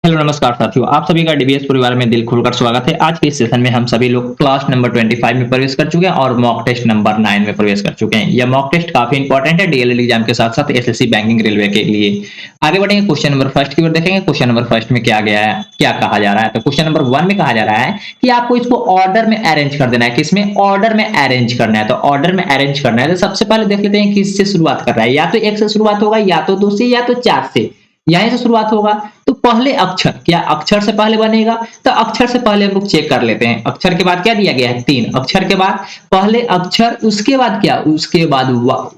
Hello नमस्कार साथियों, आप सभी का डीबीएस परिवार में दिल खोलकर स्वागत है। आज के इस सेशन में हम सभी लोग क्लास नंबर 25 में प्रवेश कर चुके हैं और मॉक टेस्ट नंबर 9 में प्रवेश कर चुके हैं। यह मॉक टेस्ट काफी इंपॉर्टेंट है डीएलएड एग्जाम के साथ-साथ एसएससी बैंकिंग रेलवे के लिए। आगे बढ़ेंगे, क्वेश्चन नंबर फर्स्ट की ओर देखेंगे। क्वेश्चन नंबर फर्स्ट में क्या गया है, क्या कहा जा रहा है। तो क्वेश्चन नंबर 1 में कहा जा रहा है कि आपको इसको ऑर्डर में अरेंज कर देना है। किसमें? ऑर्डर में अरेंज करना है। तो ऑर्डर में अरेंज करना है तो सबसे पहले देख लेते हैं किससे शुरुआत कर रहा है। या तो 1 से शुरुआत होगा, या तो 2 से, या तो 4 से। यहीं से शुरुआत होगा। तो पहले अक्षर, क्या अक्षर से पहले बनेगा? तो अक्षर से पहले हम लोग चेक कर लेते हैं। अक्षर के बाद क्या दिया गया है? 3 अक्षर के बाद पहले अक्षर, उसके बाद क्या? उसके बाद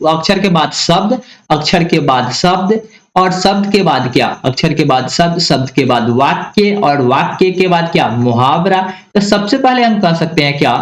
अक्षर के बाद शब्द, अक्षर के बाद शब्द, और शब्द के बाद क्या? अक्षर के बाद शब्द, शब्द के बाद वाक्य, और वाक्य के बाद क्या? मुहावरा। तो सबसे पहले हम कह सकते हैं क्या?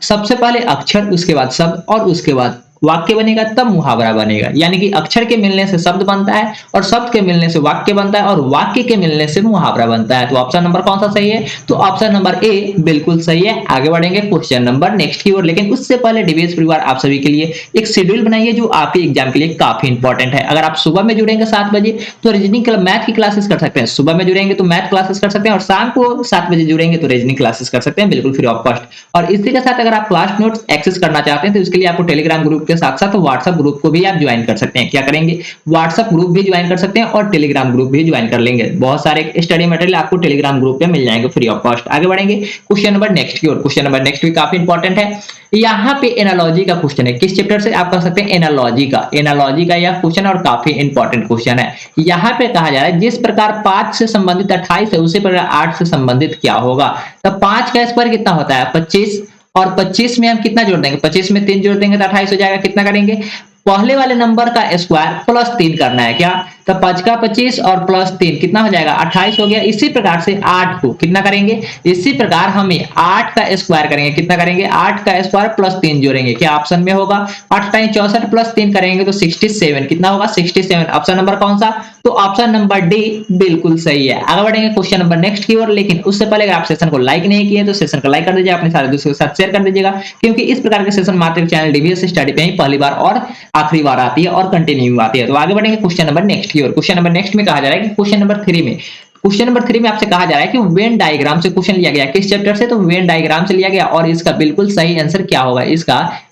सबसे पहले अक्षर, उसके बाद शब्द, और उसके बाद वाक्य बनेगा, तब मुहावरा बनेगा। यानी कि अक्षर के मिलने से शब्द बनता है, और शब्द के मिलने से वाक्य बनता है, और वाक्य के मिलने से मुहावरा बनता है। तो ऑप्शन नंबर कौन सा सही है? तो ऑप्शन नंबर ए बिल्कुल सही है। आगे बढ़ेंगे क्वेश्चन नंबर नेक्स्ट की ओर, लेकिन उससे पहले डीबीएस परिवार आप सभी के लिए एक शेड्यूल बनाइए जो आपके एग्जाम के लिए काफी इंपॉर्टेंट है। अगर आप सुबह में जुड़ेंगे 7 बजे तो रीजनिंग मैथ की क्लासेस कर सकते हैं। सुबह में जुड़ेंगे तो मैथ क्लासेस कर सकते हैं, और शाम को 7 बजे जुड़ेंगे तो रीजनिंग क्लासेस कर सकते हैं, बिल्कुल फ्री ऑफ कॉस्ट। और इसी के साथ अगर आप क्लास नोट्स एक्सेस करना चाहते हैं तो इसके लिए आपको टेलीग्राम ग्रुप के साथ साथ व्हाट्सएप ग्रुप को भी आप ज्वाइन कर सकते हैं। क्या करेंगे? व्हाट्सएप ग्रुप भी ज्वाइन कर सकते हैं और टेलीग्राम ग्रुप भी ज्वाइन कर लेंगे। बहुत सारे स्टडी मटेरियल आपको टेलीग्राम ग्रुप पे मिल जाएंगे फ्री ऑफ कॉस्ट। आगे बढ़ेंगे क्वेश्चन नंबर नेक्स्ट की ओर। क्वेश्चन नंबर नेक्स्ट भी काफी इंपॉर्टेंट है। यहाँ पे एनालॉजी का क्वेश्चन है। किस चैप्टर से? आप कह सकते हैं एनालॉजी का। एनालॉजी का यह क्वेश्चन और काफी इंपॉर्टेंट क्वेश्चन है। यहाँ पे कहा जा रहा है जिस प्रकार 5 से संबंधित 28 है, उसी प्रकार 8 से संबंधित क्या होगा? तो 5 का स्क्वायर कितना होता है? 25, और 25 में हम कितना जोड़ देंगे? 25 में 3 जोड़ देंगे तो 28 हो जाएगा। कितना करेंगे? पहले वाले नंबर का स्क्वायर प्लस 3 करना है। क्या? तो 5 का 25 और प्लस 3 कितना हो जाएगा? 28 हो गया। इसी प्रकार से 8 को कितना करेंगे? इसी प्रकार हमें 8 का स्क्वायर करेंगे। कितना करेंगे? 8 का स्क्वायर प्लस 3 जोड़ेंगे। क्या ऑप्शन में होगा? 8 टाइम 64 प्लस 3 करेंगे तो 67। कितना होगा? 67। ऑप्शन नंबर कौन सा? तो ऑप्शन नंबर डी बिल्कुल सही है। आगे बढ़ेंगे क्वेश्चन नंबर नेक्स्ट की ओर, लेकिन उससे पहले अगर आप सेशन को लाइक नहीं किए तो सेशन को लाइक कर दीजिए, अपने सारे दोस्तों के साथ शेयर कर दीजिएगा, क्योंकि इस प्रकार के सेशन मात्र चैनल डीबीएस स्टडी पे ही पहली बार और आखिरी बार आती है और कंटिन्यू आती है। तो आगे बढ़ेंगे क्वेश्चन नंबर नेक्स्ट की ओर। क्वेश्चन नंबर नेक्स्ट में कहा जा रहा है कि क्वेश्चन नंबर 3 में आपसे कहा जा रहा है कि वेन डायग्राम से क्वेश्चन लिया गया। किस चैप्टर से? तो वेन डायग्राम से लिया गया, और इसका बिल्कुल सही आंसर क्या होगा?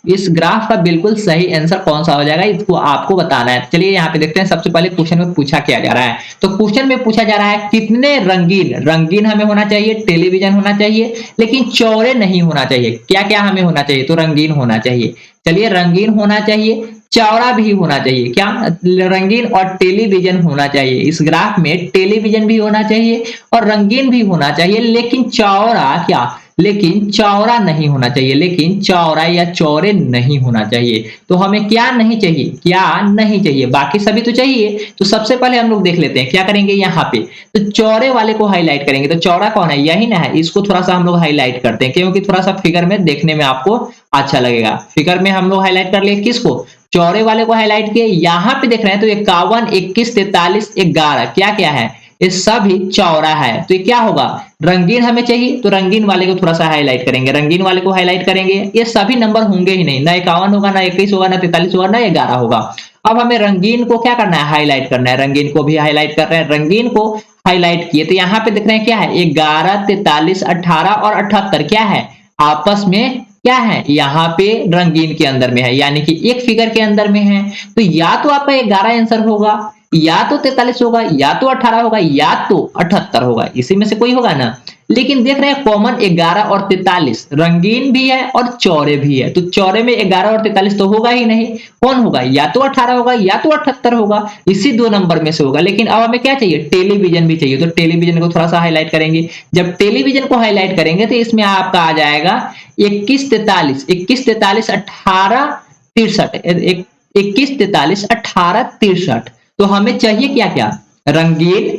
इस ग्राफ का बिल्कुल सही आंसर कौन सा हो जाएगा, इसको आपको बताना है। चलिए यहाँ पे देखते हैं। सबसे पहले क्वेश्चन में पूछा क्या जा रहा है। तो क्वेश्चन में पूछा जा रहा है कितने रंगीन हमें होना चाहिए, टेलीविजन होना चाहिए, लेकिन चौड़े नहीं होना चाहिए। क्या क्या हमें होना चाहिए? तो रंगीन होना चाहिए। चलिए, रंगीन होना चाहिए, चौड़ा भी होना चाहिए। क्या? रंगीन और टेलीविजन होना चाहिए। इस ग्राफ में टेलीविजन भी होना चाहिए और रंगीन भी होना चाहिए, लेकिन चौड़ा क्या? लेकिन चौड़ा नहीं होना चाहिए। लेकिन चौड़ा या चौड़े नहीं होना चाहिए। तो हमें क्या नहीं चाहिए? क्या नहीं चाहिए? बाकी सभी तो चाहिए। तो सबसे पहले हम लोग देख लेते हैं क्या करेंगे यहाँ पे। तो चौड़े वाले को हाईलाइट करेंगे। तो चौड़ा कौन है? यही ना है। इसको थोड़ा सा हम लोग हाईलाइट करते हैं, क्योंकि थोड़ा सा फिगर में देखने में आपको अच्छा लगेगा। फिगर में हम लोग हाईलाइट कर लिए किसको? चौड़े वाले को हाईलाइट किए। यहाँ पे देख रहे हैं तो 51, 21, 43, 11 क्या क्या है? ये सभी चौड़ा है। तो ये क्या होगा? रंगीन हमें चाहिए, तो रंगीन वाले को थोड़ा सा हाईलाइट करेंगे। रंगीन वाले को हाईलाइट करेंगे। ये सभी नंबर होंगे ही नहीं, ना 51 होगा, ना 21 होगा, ना 43 होगा, ना 11 होगा। अब हमें रंगीन को क्या करना है? हाईलाइट करना है। रंगीन को भी हाईलाइट कर रहे हैं। रंगीन को हाईलाइट किए तो यहाँ पे देख रहे हैं क्या है? 11, 43, 18 और 78 क्या है? आपस में क्या है? यहाँ पे रंगीन के अंदर में है, यानी कि एक फिगर के अंदर में है। तो या तो आपका 11 आंसर होगा, या तो 43 होगा, या तो 18 होगा, या तो 78 होगा। इसी में से कोई होगा ना। लेकिन देख रहे हैं कॉमन 11 और 43, रंगीन भी है और चौड़े भी है। तो चौड़े में 11 और 43 तो होगा ही नहीं। कौन होगा? या तो 18 होगा, या तो 78 होगा। इसी 2 नंबर में से होगा। लेकिन अब हमें क्या चाहिए? टेलीविजन भी चाहिए। तो टेलीविजन को थोड़ा सा हाईलाइट करेंगे। जब टेलीविजन को हाईलाइट करेंगे तो इसमें आपका आ जाएगा 21, 43, 21, 43, 18, 63, 21, 43, 18, 63। तो हमें चाहिए क्या क्या? रंगीन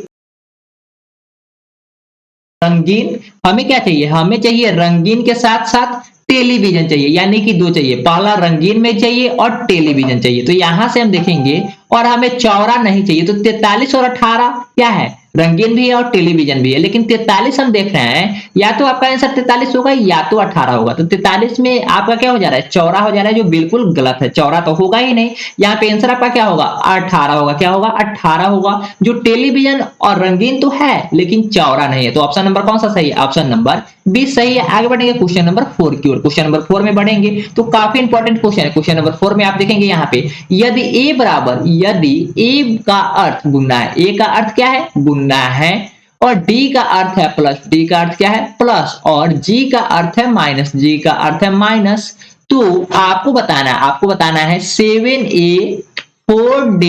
हमें क्या चाहिए? हमें चाहिए रंगीन के साथ साथ टेलीविजन चाहिए, यानी कि 2 चाहिए। पहला रंगीन में चाहिए और टेलीविजन चाहिए। तो यहां से हम देखेंगे, और हमें चौड़ा नहीं चाहिए। तो 43 और 18 क्या है? रंगीन भी है और टेलीविजन भी है। लेकिन 43 हम देख रहे हैं, या तो आपका आंसर 43 होगा या तो 18 होगा। तो 43 में आपका क्या हो जा रहा है, चौरा हो जा रहा है, जो बिल्कुल गलत है। चौरा तो होगा ही नहीं, यहाँ पे आंसर आपका क्या होगा, 18 होगा। क्या होगा, 18 होगा। जो टेलीविजन और रंगीन तो है लेकिन चौरा नहीं है। तो ऑप्शन नंबर कौन सा सही है, ऑप्शन नंबर 20 सही है। आगे बढ़ेंगे क्वेश्चन नंबर 4 की ओर। क्वेश्चन नंबर 4 में बढ़ेंगे तो काफी इंपॉर्टेंट क्वेश्चन है। क्वेश्चन नंबर 4 में आप देखेंगे यहाँ पे, यदि ए बराबर, यदि ए का अर्थ गुना है, ए का अर्थ क्या है, गुना है, और डी का अर्थ है प्लस, डी का अर्थ क्या है, प्लस, और जी का अर्थ है माइनस, जी का अर्थ है माइनस, तो आपको बताना है 7a 4d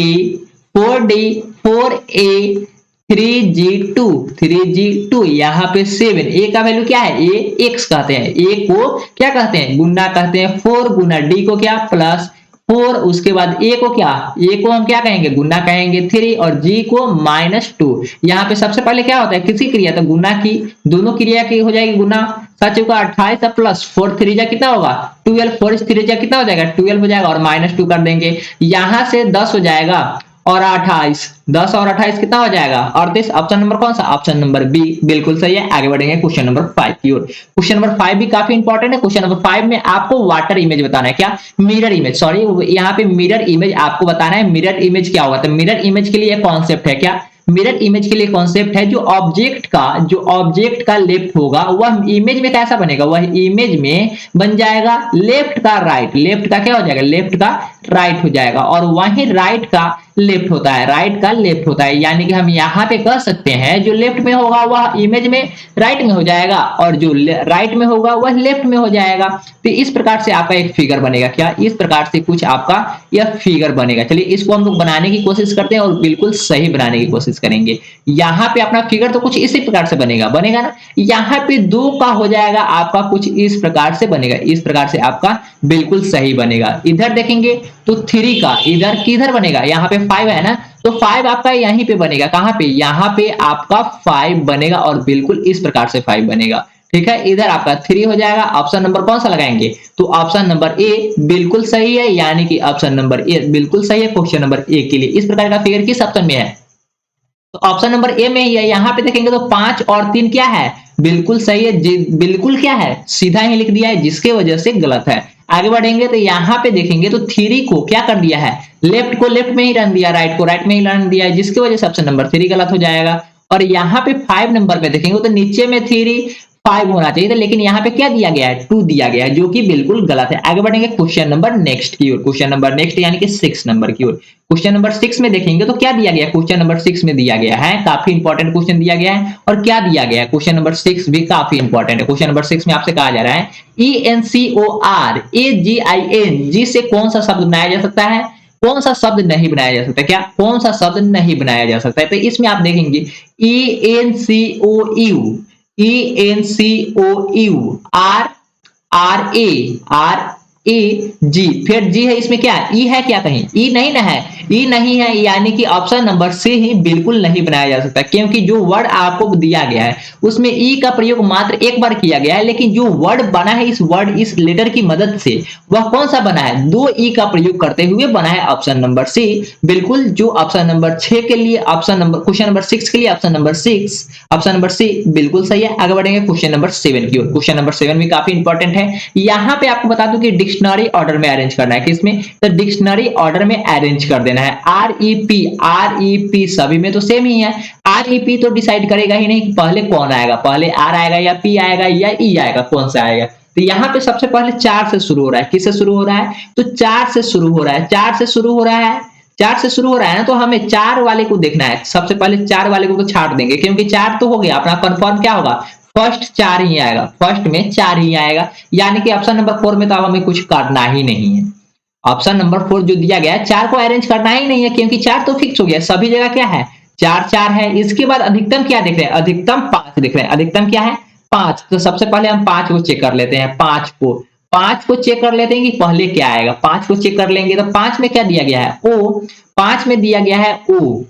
4a 3g2 यहाँ पे 7, ए का वैल्यू क्या है, ए एक्स कहते हैं, ए को क्या कहते हैं, गुना कहते हैं। 4 गुना डी को क्या, प्लस 4, उसके बाद ए को क्या, ए को हम क्या कहेंगे, गुना कहेंगे 3, और जी को -2। यहाँ पे सबसे पहले क्या होता है, किसी क्रिया तो गुना की, दोनों क्रिया की हो जाएगी गुना, 7 का 28 प्लस 4 3 जा कितना होगा 12, 4 3 जा कितना हो जाएगा 12 हो जाएगा, और -2 कर देंगे। यहाँ से 10 हो जाएगा और 28, 10 और 28 कितना हो जाएगा 38। ऑप्शन नंबर कौन सा, ऑप्शन नंबर बी बिल्कुल सही है। आगे बढ़ेंगे क्वेश्चन नंबर 5 की ओर। क्वेश्चन नंबर 5 भी काफी इंपॉर्टेंट है। क्वेश्चन नंबर 5 में आपको वाटर इमेज बताना है, क्या, मिरर इमेज, सॉरी यहाँ पे मिरर इमेज आपको बताना है। मिरर इमेज क्या होगा, तो मिरर इमेज के लिए कॉन्सेप्ट है, क्या, मिरर इमेज के लिए कॉन्सेप्ट है, जो ऑब्जेक्ट का लेफ्ट होगा वह इमेज में कैसा बनेगा, वह इमेज में बन जाएगा लेफ्ट का राइट, लेफ्ट का क्या हो जाएगा, लेफ्ट का राइट हो जाएगा, और वहीं राइट का लेफ्ट होता है, राइट का लेफ्ट होता है। यानी कि हम यहाँ पे कह सकते हैं जो लेफ्ट में होगा वह इमेज में राइट में हो जाएगा, और जो राइट में होगा वह लेफ्ट में हो जाएगा। तो इस प्रकार से आपका एक फिगर बनेगा, क्या, इस प्रकार से कुछ आपका यह फिगर बनेगा। चलिए इसको हम लोग बनाने की कोशिश करते हैं और बिल्कुल सही बनाने की कोशिश करेंगे। यहाँ पे अपना फिगर तो कुछ इसी प्रकार से बनेगा ना। यहाँ पे 2 का हो जाएगा आपका कुछ इस प्रकार से बनेगा, इस प्रकार से आपका बिल्कुल सही बनेगा। इधर देखेंगे तो 3 का इधर किधर बनेगा, यहाँ पे 5 है ना, तो 5 आपका यहीं पे बनेगा, कहां पे, यहाँ पे आपका 5 बनेगा, और बिल्कुल इस प्रकार से 5 बनेगा। ठीक है, इधर आपका 3 हो जाएगा। ऑप्शन नंबर कौन सा लगाएंगे, तो ऑप्शन नंबर ए बिल्कुल सही है, यानी कि ऑप्शन नंबर ए बिल्कुल सही है क्वेश्चन नंबर ए के लिए। इस प्रकार का फिगर किस ऑप्शन में है, तो ऑप्शन नंबर ए में ही है। यहाँ पे देखेंगे तो 5 और 3 क्या है, बिल्कुल सही है, बिल्कुल क्या है, सीधा ही लिख दिया है, जिसके वजह से गलत है। आगे बढ़ेंगे तो यहाँ पे देखेंगे तो 3 को क्या कर दिया है, लेफ्ट को लेफ्ट में ही रन दिया, राइट को राइट में ही रन दिया है, जिसकी वजह से ऑप्शन नंबर 3 गलत हो जाएगा। और यहाँ पे 5 नंबर पे देखेंगे तो नीचे में 3 5 होना चाहिए था, लेकिन यहाँ पे क्या दिया गया है, 2 दिया गया है, जो कि बिल्कुल गलत है। आगे बढ़ेंगे क्वेश्चन नंबर नेक्स्ट की ओर, क्वेश्चन नंबर नेक्स्ट यानी कि 6 नंबर की ओर। क्वेश्चन नंबर 6 में देखेंगे तो क्या दिया गया है, क्वेश्चन नंबर 6 में दिया गया है, काफी इंपॉर्टेंट क्वेश्चन दिया गया है। और क्या दिया गया है, क्वेश्चन नंबर 6 भी काफी इंपॉर्टेंट है। क्वेश्चन नंबर 6 में आपसे कहा जा रहा है ENCORAGIN, जी से कौन सा शब्द बनाया जा सकता है, कौन सा शब्द नहीं बनाया जा सकता, क्या, कौन सा शब्द नहीं बनाया जा सकता है। तो इसमें आप देखेंगे ENCOU RAG, फिर जी है, इसमें क्या ई है, क्या कहीं ई नहीं ना है, ई नहीं है, यानी कि ऑप्शन नंबर सी ही बिल्कुल नहीं बनाया जा सकता, क्योंकि जो वर्ड आपको दिया गया है उसमें ई का प्रयोग मात्र एक बार किया गया है, लेकिन जो वर्ड बना है इस लेटर की मदद से वह कौन सा बना है, 2 ई का प्रयोग करते हुए बना है ऑप्शन नंबर सी। बिल्कुल जो ऑप्शन नंबर 6 के लिए, ऑप्शन नंबर क्वेश्चन नंबर 6 के लिए option number 6, option number C बिल्कुल सही है। आगे बढ़ेंगे क्वेश्चन नंबर 7 की ओर। क्वेश्चन नंबर 7 भी काफी इंपॉर्टेंट है। यहाँ पे आपको बता दूं कि डिक्शनरी ऑर्डर में अरेंज करना है, किसमें, तो डिक्शनरी ऑर्डर में अरेंज कर देना है। REP सभी में तो सेम ही है। REP तो डिसाइड करेगा ही नहीं कि पहले कौन आएगा, पहले R आएगा या P आएगा या E आएगा, कौन सा आएगा। तो यहाँ पे सबसे पहले 4 से शुरू हो रहा है, किससे शुरू हो रहा है, तो 4 से शुरू हो रहा है, 4 से शुरू हो रहा है, 4 से शुरू हो रहा है ना, तो हमें 4 वाले को देखना है। सबसे पहले 4 वाले को तो छाट देंगे, क्योंकि 4 तो हो गया अपना, कंफर्म क्या होगा, फर्स्ट 4 ही आएगा, फर्स्ट में 4 ही आएगा, यानी कि ऑप्शन नंबर 4 में तो अब हमें कुछ करना ही नहीं है। ऑप्शन नंबर 4 जो दिया गया है 4 को अरेंज करना ही नहीं है, क्योंकि 4 तो फिक्स हो गया, सभी जगह क्या है 4 4 है। इसके बाद अधिकतम क्या देख रहे हैं, अधिकतम 5 देख रहे हैं, अधिकतम क्या है 5। तो सबसे पहले हम 5 को चेक कर लेते हैं, 5 को चेक कर लेते हैं कि पहले क्या आएगा। 5 को चेक कर लेंगे तो 5 में क्या दिया गया है, ओ, 5 में दिया गया है ओ,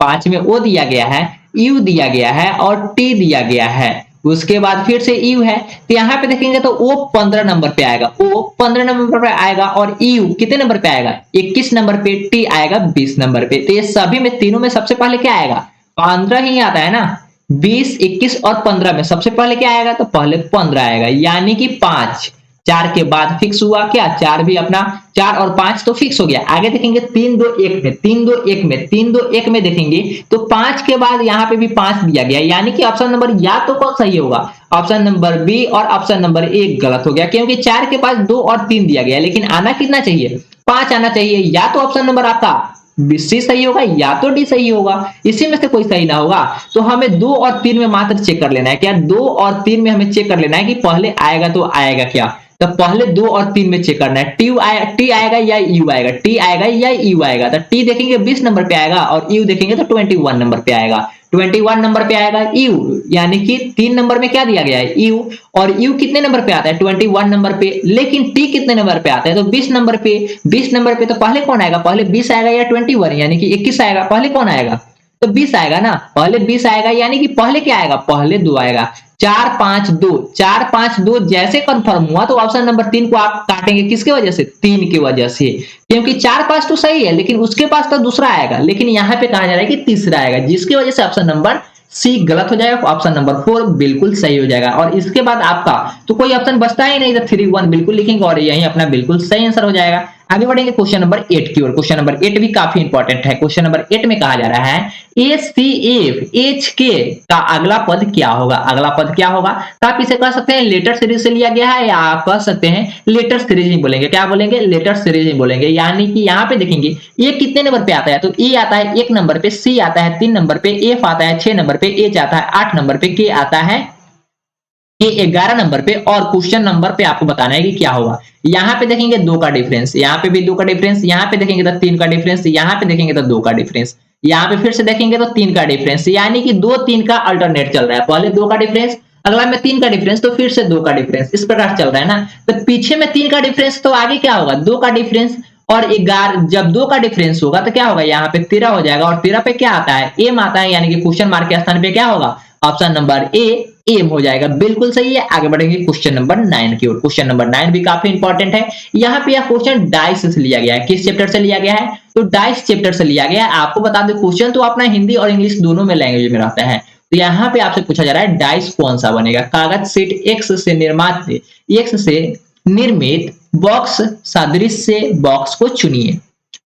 5 में ओ दिया गया है, यू दिया गया है और टी दिया गया है। उसके बाद फिर से यू है, तो यहाँ पे देखेंगे तो ओ 15 नंबर पे आएगा, ओ 15 नंबर पे आएगा, और यू कितने नंबर पे आएगा 21 नंबर पे, टी आएगा 20 नंबर पे। तो ये सभी में, तीनों में सबसे पहले क्या आएगा 15 ही आता है ना। 20, 21 और 15 में सबसे पहले क्या आएगा, तो पहले 15 आएगा, यानी कि 5। 4 के बाद फिक्स हुआ क्या, 4 भी अपना, 4 और 5 तो फिक्स हो गया। आगे देखेंगे 3 2 1 में, 3 2 1 में, 3 2 1 में देखेंगे तो 5 के बाद यहाँ पे भी 5 दिया गया, यानी कि ऑप्शन नंबर या तो कौन सही होगा, ऑप्शन नंबर बी और ऑप्शन नंबर ए गलत हो गया, क्योंकि 4 के पास 2 और 3 दिया गया, लेकिन आना कितना चाहिए, 5 आना चाहिए। या तो ऑप्शन नंबर आपका सी सही होगा या तो डी सही होगा, इसी में से कोई सही ना होगा। तो हमें 2 और 3 में मात्र चेक कर लेना है, क्या 2 और 3 में हमें चेक कर लेना है कि पहले आएगा तो आएगा क्या, तो पहले 2 और 3 में चेक करना है, टी आएगा या यू आएगा, टी आएगा या यू आएगा। तो टी देखेंगे 20 नंबर पे आएगा और यू देखेंगे तो 21 नंबर पे आएगा, 21 नंबर पे आएगा यू, यानी कि 3 नंबर में क्या दिया गया है, यू। और यू कितने नंबर पे आता है, 21 नंबर पे, लेकिन टी कितने नंबर पे आता है, तो 20 नंबर पे। 20 नंबर पे तो पहले कौन आएगा, पहले 20 आएगा या 21, यानी कि 21 आएगा, पहले कौन आएगा, तो 20 आएगा ना, पहले 20 आएगा, यानी कि पहले क्या आएगा, पहले 2 आएगा। 4 5 2, 4 5 2 जैसे कंफर्म हुआ तो ऑप्शन नंबर 3 को आप काटेंगे, किसके वजह से, 3 की वजह से, क्योंकि 4 5 तो सही है, लेकिन उसके पास तो दूसरा आएगा, लेकिन यहाँ पे कहा जा रहा है कि तीसरा आएगा, जिसकी वजह से ऑप्शन नंबर सी गलत हो जाएगा, ऑप्शन नंबर 4 बिल्कुल सही हो जाएगा। और इसके बाद आपका तो कोई ऑप्शन बचता ही नहीं, तो 3 1 बिल्कुल लिखेंगे और यही अपना बिल्कुल सही आंसर हो जाएगा। आगे बढ़ेंगे क्वेश्चन नंबर 8 की ओर। क्वेश्चन नंबर 8 भी काफी इंपॉर्टेंट है। क्वेश्चन नंबर 8 में कहा जा रहा है एचसीएफ एच के का अगला पद क्या होगा, अगला पद क्या होगा, तो आप इसे कह सकते हैं लेटर सीरीज से लिया गया है, या आप कह सकते हैं लेटर सीरीज ही बोलेंगे, क्या बोलेंगे, लेटर सीरीज ही बोलेंगे। यानी कि यहाँ पे देखेंगे ये कितने नंबर पे आता है, तो ए आता है 1 नंबर पे, सी आता है 3 नंबर पे, एफ आता है 6 नंबर पे, एच आता है 8 नंबर पे, के आता है ये 11 नंबर पे, और क्वेश्चन नंबर पे आपको बताना है कि क्या होगा। यहाँ पे देखेंगे 2 का डिफरेंस, यहाँ पे भी 2 का डिफरेंस, यहाँ पे देखेंगे तो 3 का डिफरेंस, यहाँ पे देखेंगे तो 2 का डिफरेंस, यहाँ पे फिर से देखेंगे तो 3 का डिफरेंस, यानी कि 2 3 का अल्टरनेट चल रहा है, पहले 2 का डिफरेंस, अगला में 3 का डिफरेंस, तो फिर से 2 का डिफरेंस, इस प्रकार चल रहा है ना। तो पीछे में 3 का डिफरेंस, तो आगे क्या होगा, 2 का डिफरेंस, और 11 जब 2 का डिफरेंस होगा तो क्या होगा, यहाँ पे 13 हो जाएगा, और 13 पे क्या आता है, एम आता है, यानी कि क्वेश्चन मार्क के स्थान पे क्या होगा, ऑप्शन नंबर ए एम हो जाएगा, बिल्कुल सही है। आगे बढ़ेंगे क्वेश्चन नंबर 9 की ओर। क्वेश्चन नंबर 9 भी काफी इंपॉर्टेंट है। यहाँ पे यह क्वेश्चन डाइस से लिया गया है, किस चैप्टर से लिया गया है, तो डाइस चैप्टर से लिया गया है। आपको बता दें क्वेश्चन तो अपना हिंदी और इंग्लिश दोनों में लैंग्वेज में रहता है। तो यहाँ पे आपसे पूछा जा रहा है डाइस कौन सा बनेगा, कागज शीट एक्स से निर्मित बॉक्स सदृश से बॉक्स को चुनिए,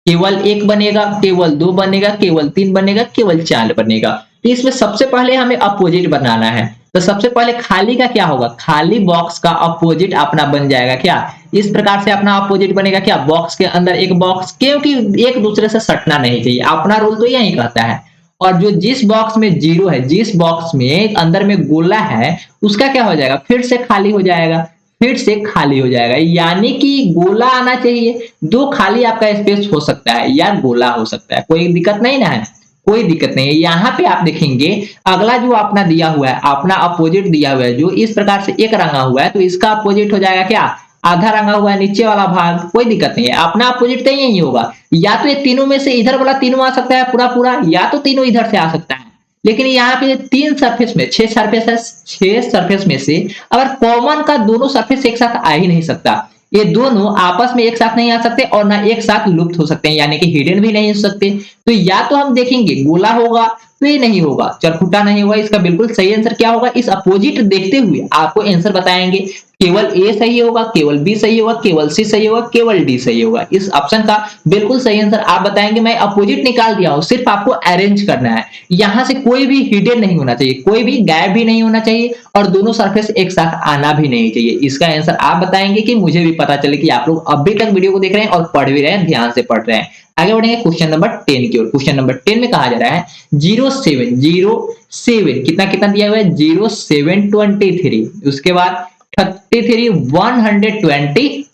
केवल 1 बनेगा, केवल 2 बनेगा, केवल 3 बनेगा, केवल 4 बनेगा। तो इसमें सबसे पहले हमें अपोजिट बनाना है, तो सबसे पहले खाली का क्या होगा, खाली बॉक्स का अपोजिट अपना बन जाएगा क्या, इस प्रकार से अपना अपोजिट बनेगा क्या, बॉक्स के अंदर एक बॉक्स, क्योंकि एक दूसरे से सटना नहीं चाहिए, अपना रूल तो यही कहता है। और जो जिस बॉक्स में 0 है, जिस बॉक्स में अंदर में गोला है, उसका क्या हो जाएगा, फिर से खाली हो जाएगा, फिर से खाली हो जाएगा, यानी कि गोला आना चाहिए, 2 खाली आपका स्पेस हो सकता है या गोला हो सकता है, कोई दिक्कत नहीं ना है, कोई दिक्कत नहीं है। यहाँ पे आप देखेंगे अगला जो अपना दिया हुआ है, अपना अपोजिट दिया हुआ है, जो इस प्रकार से एक रंगा हुआ है, तो इसका अपोजिट हो जाएगा क्या, आधा रंगा हुआ है नीचे वाला भाग, कोई दिक्कत नहीं है, अपना अपोजिट तो यही होगा। या तो ये तीनों में से इधर वाला तीनों आ सकता है पूरा पूरा, या तो तीनों इधर से आ सकता है, लेकिन यहाँ पे 3 सरफेस में 6 सरफेस है, 6 सरफेस में से अगर कॉमन का दोनों सरफेस एक साथ आ ही नहीं सकता, ये दोनों आपस में एक साथ नहीं आ सकते और ना एक साथ लुप्त हो सकते हैं, यानी कि हिडन भी नहीं हो सकते। तो या तो हम देखेंगे गोला होगा, तो ये नहीं होगा, चरखुटा नहीं होगा, इसका बिल्कुल सही आंसर क्या होगा, इस अपोजिट देखते हुए आपको आंसर बताएंगे, केवल ए सही होगा, केवल बी सही होगा, केवल सी सही होगा, केवल डी सही होगा, इस ऑप्शन का बिल्कुल सही आंसर आप बताएंगे। मैं अपोजिट निकाल दिया हूं, सिर्फ आपको अरेंज करना है, यहां से कोई भी हिडन नहीं होना चाहिए, कोई भी गायब भी नहीं होना चाहिए, और दोनों सरफेस एक साथ आना भी नहीं चाहिए। इसका आंसर आप बताएंगे कि मुझे भी पता चले कि आप लोग अभी तक वीडियो को देख रहे हैं और पढ़ भी रहे हैं, ध्यान से पढ़ रहे हैं। आगे बढ़ेंगे क्वेश्चन नंबर 10 की ओर। क्वेश्चन नंबर 10 में कहा जा रहा है 07 कितना कितना दिया हुआ है, 0723, उसके बाद 33 124,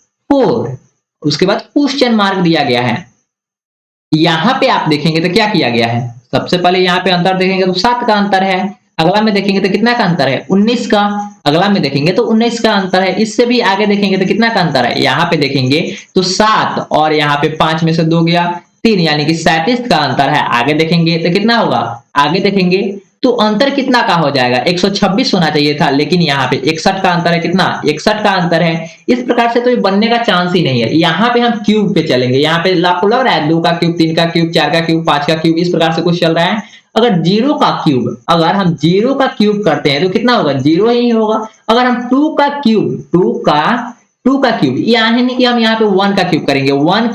उसके बाद क्वेश्चन मार्क दिया गया है। यहां पे आप देखेंगे तो क्या किया गया है, सबसे पहले यहाँ पे अंतर देखेंगे तो 7 का अंतर है, अगला में देखेंगे तो कितना का अंतर है, 19 का, अगला में देखेंगे तो 19 का अंतर है, इससे भी आगे देखेंगे तो कितना का अंतर है, यहाँ पे देखेंगे तो 7 और यहाँ पे 5 में से 2 गया 3, यानी कि 37 का अंतर है। आगे देखेंगे तो कितना होगा, आगे देखेंगे तो अंतर कितना का हो जाएगा, 126 होना चाहिए था, लेकिन यहाँ पे 61 का अंतर है, कितना 61 का अंतर है। इस प्रकार से तो ये बनने का चांस ही नहीं है। यहाँ पे हम क्यूब पे चलेंगे, यहाँ पे आपको लग रहा है 2 का क्यूब, 3 का क्यूब, 4 का क्यूब, 5 का क्यूब, इस प्रकार से कुछ चल रहा है। अगर जीरो का क्यूब, अगर हम जीरो का क्यूब करते हैं तो कितना होगा, जीरो ही होगा। अगर हम टू का क्यूब, टू का क्यूब यानी कि हम यहाँ पे वन का क्यूब करेंगे, वन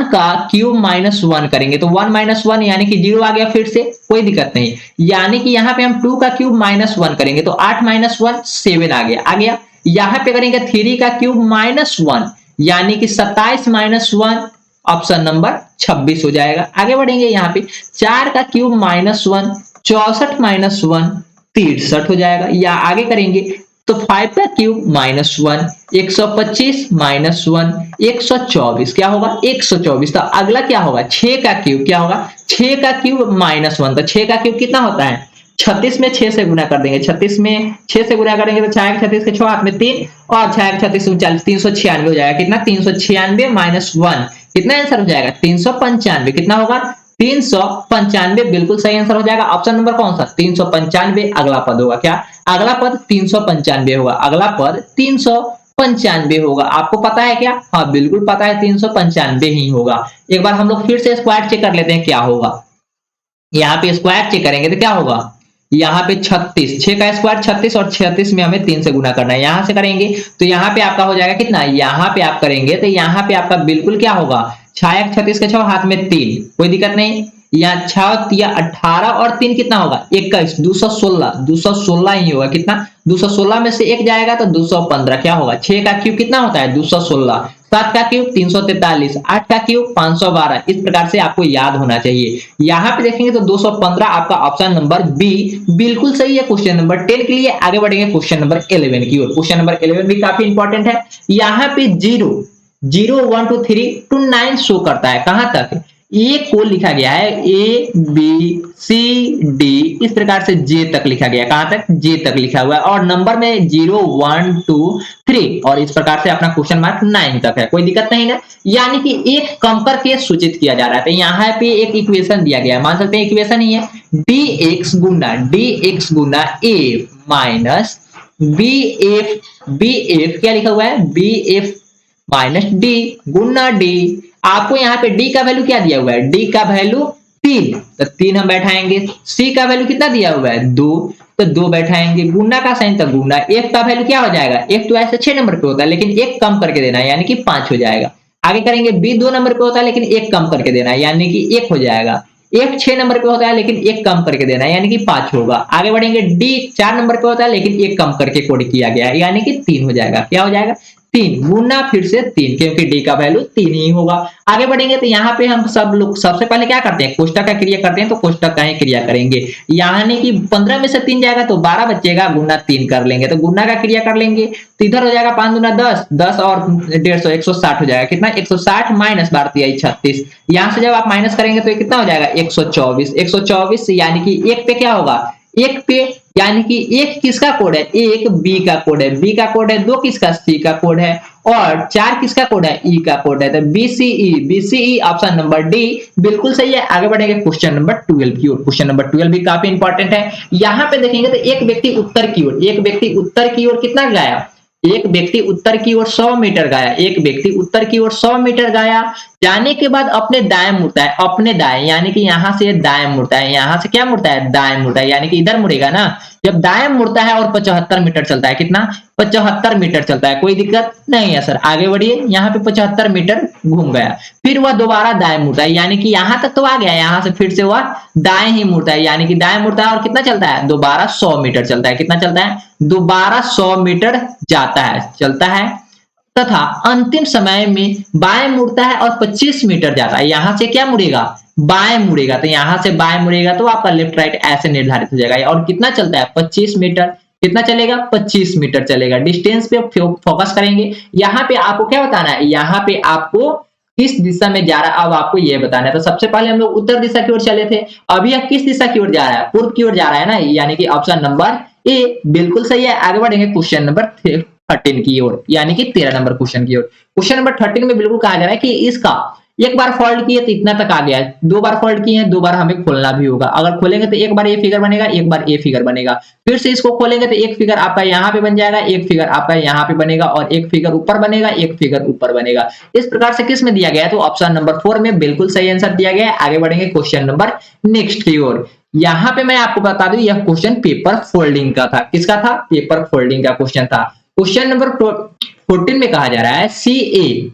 का क्यूब माइनस वन करेंगे तो वन माइनस वन यानी कि जीरो आ गया, फिर से कोई दिक्कत नहीं। यानी कि यहाँ पे हम टू का क्यूब माइनस वन करेंगे तो 8 माइनस वन 7 आ गया। यहाँ पे करेंगे थ्री का क्यूब माइनस वन यानी कि 27 माइनस वन, ऑप्शन नंबर 26 हो जाएगा। आगे बढ़ेंगे यहाँ पे चार का cube minus one, 64 minus one 63 हो जाएगा। या आगे करेंगे तो 5 का cube minus one, 125 minus one 124, क्या होगा 124। तो अगला क्या होगा 6 का क्यूब, क्या होगा 6 का क्यूब माइनस वन। तो 6 का क्यूब कितना होता है 36 में 6 से गुना कर देंगे, 36 में 6 से गुना करेंगे तो 6 36 के 6 हाथ में 3 और 6 36 39 396 हो जाएगा। कितना 396 माइनस वन, कितना आंसर हो जाएगा 395। कितना होगा 395, बिल्कुल सही आंसर हो जाएगा। ऑप्शन नंबर कौन सा 395 अगला पद होगा। क्या अगला पद 395 होगा, अगला पद 395 होगा। आपको पता है क्या, हाँ बिल्कुल पता है 395 ही होगा। एक बार हम लोग फिर से स्क्वायर चेक कर लेते हैं क्या होगा। यहाँ पे स्क्वायर चेक करेंगे तो क्या होगा, यहाँ पे 36, 6 का स्क्वायर 36 और 36 में हमें 3 से गुना करना है। यहां से करेंगे तो यहाँ पे आपका हो जाएगा कितना, यहाँ पे आप करेंगे तो यहाँ पे आपका बिल्कुल क्या होगा 6 36 के 6 हाथ में 3, कोई दिक्कत नहीं। यहाँ 6 या 18 और 3 कितना होगा 21, 216 ही होगा। कितना 216 में से एक जाएगा तो 215, क्या होगा 6 का क्यूब कितना होता है 216, 7 का क्यूब 343, 8 का क्यूब 512। इस प्रकार से आपको याद होना चाहिए। यहाँ पे देखेंगे तो 215 आपका ऑप्शन नंबर बी बिल्कुल सही है क्वेश्चन नंबर 10 के लिए। आगे बढ़ेंगे क्वेश्चन नंबर 11 की ओर। क्वेश्चन नंबर 11 भी काफी इंपॉर्टेंट है। यहाँ पे 0 1 2 3 टू 9 शो करता है, कहां तक ए को लिखा गया है, ए बी सी डी इस प्रकार से जे तक लिखा गया है। कहां तक जे तक लिखा हुआ है और नंबर में 0 1 2 3 और इस प्रकार से अपना क्वेश्चन मार्क 9 तक है, कोई दिक्कत नहीं ना। यानी कि एक कम करके सूचित किया जा रहा है। तो यहाँ पे एक इक्वेशन दिया गया है, मान सकते हैं इक्वेशन ही है dx गुना a माइनस बी एफ क्या लिखा हुआ है बी एफ माइनस डी गुना डी। आपको यहाँ पे डी का वैल्यू क्या दिया हुआ है, डी का वैल्यू 3, तो 3 हम बैठाएंगे। सी का वैल्यू कितना दिया हुआ है 2, तो 2 बैठाएंगे। गुना का साइन तो गुना। एफ का वैल्यू क्या हो जाएगा, एफ तो ऐसे 6 नंबर पे होता है लेकिन एक कम करके देना है यानी कि 5 हो जाएगा। आगे करेंगे बी 2 नंबर पे होता है लेकिन एक कम करके देना है यानी कि 1 हो जाएगा। एफ 6 नंबर पे होता है लेकिन एक कम करके देना है यानी कि 5 होगा। आगे बढ़ेंगे डी 4 नंबर पे होता है लेकिन एक कम करके कोड किया गया है यानी कि 3 हो जाएगा। क्या हो जाएगा 3 गुना फिर से 3, क्योंकि डी का वैल्यू 3 ही होगा। आगे बढ़ेंगे तो यहाँ पे हम सब लोग सबसे पहले क्या करते हैं, कोष्टक का क्रिया करते हैं। तो कोष्टक का ही क्रिया करेंगे, यानी कि 15 में से 3 जाएगा तो 12 बचेगा, गुना 3 कर लेंगे। तो गुना का क्रिया कर लेंगे तो इधर हो जाएगा 5 गुना 10, 10 और 150 160 हो जाएगा। कितना 160 माइनस 12 36। यहाँ से जब आप माइनस करेंगे तो कितना हो जाएगा 124 यानी कि एक पे क्या होगा, एक पे यानी कि एक किसका कोड है, एक बी का कोड है, बी का कोड है, 2 किसका सी का कोड है और 4 किसका कोड है ई का कोड है। तो बीसीई ऑप्शन नंबर डी बिल्कुल सही है। आगे बढ़ेंगे क्वेश्चन नंबर 12 की ओर। क्वेश्चन नंबर 12 भी काफी इंपॉर्टेंट है। यहाँ पे देखेंगे तो एक व्यक्ति उत्तर की ओर कितना गया, एक व्यक्ति उत्तर की ओर 100 मीटर गया, एक व्यक्ति उत्तर की ओर 100 मीटर गया, जाने के बाद अपने दाएं मुड़ता है, अपने दाएं यानी कि यहां से दाएं मुड़ता है, यहां से क्या मुड़ता है दाएं मुड़ता है यानी कि इधर मुड़ेगा ना। जब दाएं मुड़ता है और 75 मीटर चलता है, कितना 75 मीटर चलता है, कोई दिक्कत नहीं है सर। आगे बढ़िए, यहाँ पे 75 मीटर घूम गया, फिर वह दोबारा दाएं मुड़ता है यानी कि यहां तक तो आ गया, यहां से फिर से वह दाएं ही मुड़ता है यानी कि दाएं मुड़ता है और कितना चलता है दोबारा 100 मीटर चलता है। कितना चलता है दोबारा 100 मीटर जाता है, चलता है तथा अंतिम समय में बाएं मुड़ता है और 25 मीटर जाता है। यहां से क्या मुड़ेगा बाएं मुड़ेगा, तो यहां से बाएं मुड़ेगा तो आपका लेफ्ट राइट ऐसे निर्धारित हो जाएगा। और कितना चलता है 25 मीटर, कितना चलेगा 25 मीटर चलेगा। डिस्टेंस पे फोकस करेंगे। यहाँ पे आपको क्या बताना है, यहाँ पे आपको किस दिशा में जा रहा है अब आपको ये बताना है। तो सबसे पहले हम लोग उत्तर दिशा की ओर चले थे, अभी अब किस दिशा की ओर जा रहा है, पूर्व की ओर जा रहा है ना, यानी कि ऑप्शन नंबर ए बिल्कुल सही है। आगे बढ़ेंगे क्वेश्चन नंबर 13 की ओर, यानी कि 13 नंबर क्वेश्चन की ओर। क्वेश्चन नंबर 13 में बिल्कुल कहा जा रहा है कि इसका एक बार फोल्ड किए तो इतना तक आ गया, दो बार फोल्ड किए हैं, दो बार हमें खोलना भी होगा। अगर खोलेंगे तो एक बार ये फिगर बनेगा, एक बार ये फिगर बनेगा। फिर से इसको खोलेंगे तो एक फिगर आपका यहाँ पे बन जाएगा, एक फिगर आपका यहाँ पे बनेगा, और एक फिगर ऊपर बनेगा, एक फिगर ऊपर बनेगा। इस प्रकार से किस में दिया गया है, तो ऑप्शन नंबर 4 में बिल्कुल सही आंसर दिया गया है। आगे बढ़ेंगे क्वेश्चन नंबर नेक्स्ट की ओर। यहाँ पे मैं आपको बता दूं, यह क्वेश्चन पेपर फोल्डिंग का था। किसका था, पेपर फोल्डिंग का क्वेश्चन था। क्वेश्चन नंबर 14 में कहा जा रहा है सी ए